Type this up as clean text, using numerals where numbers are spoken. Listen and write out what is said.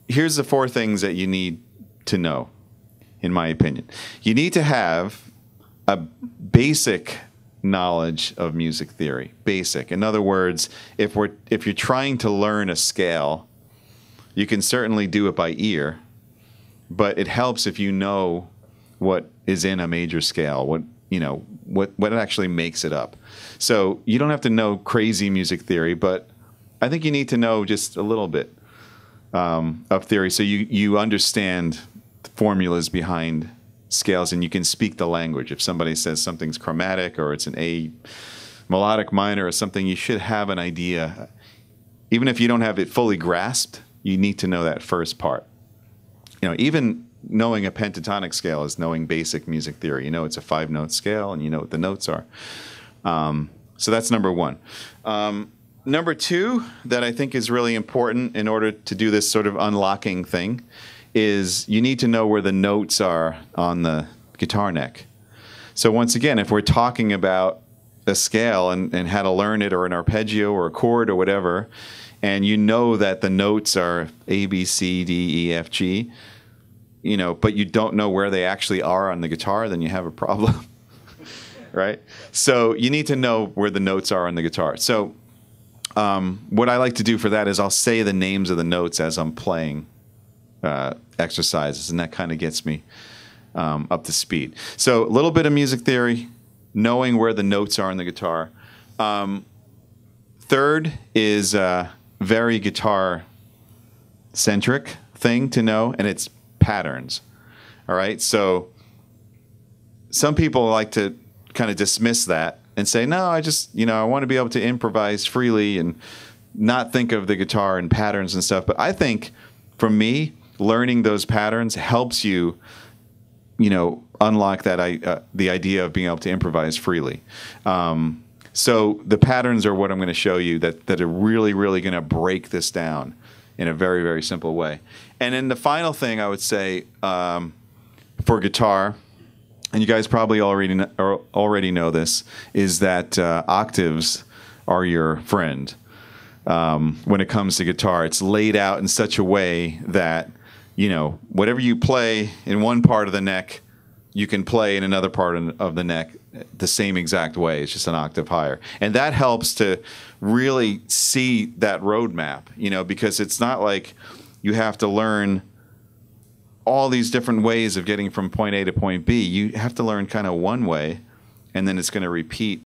here's the 4 things that you need to know, in my opinion. You need to have a basic knowledge of music theory. Basic. In other words, if you're trying to learn a scale, you can certainly do it by ear, but it helps if you know what is in a major scale, what actually makes it up. So you don't have to know crazy music theory, but I think you need to know just a little bit of theory, so you understand the formulas behind scales and you can speak the language. If somebody says something's chromatic or it's an A melodic minor or something, you should have an idea. Even if you don't have it fully grasped, you need to know that first part. Even knowing a pentatonic scale is knowing basic music theory. It's a 5-note scale and you know what the notes are. So that's number 1. Number 2 that I think is really important in order to do this sort of unlocking thing is you need to know where the notes are on the guitar neck. So once again, if we're talking about a scale and how to learn it, or an arpeggio or a chord or whatever, and you know that the notes are A, B, C, D, E, F, G, but you don't know where they actually are on the guitar, then you have a problem, right? So you need to know where the notes are on the guitar. So what I like to do for that is I'll say the names of the notes as I'm playing exercises, and that kind of gets me up to speed. So a little bit of music theory, knowing where the notes are on the guitar. Third is a very guitar-centric thing to know, and it's patterns. All right? So some people like to kind of dismiss that and say, no, I want to be able to improvise freely and not think of the guitar and patterns and stuff. But I think, for me, learning those patterns helps you, unlock that the idea of being able to improvise freely. So the patterns are what I'm going to show you that are really, really going to break this down in a very, very simple way. And then the final thing I would say for guitar, and you guys probably already know this, is that octaves are your friend. When it comes to guitar, it's laid out in such a way that, whatever you play in one part of the neck, you can play in another part of the neck the same exact way. It's just an octave higher. And that helps to really see that roadmap, because it's not like you have to learn all these different ways of getting from point A to point B. You have to learn kind of one way, and then it's going to repeat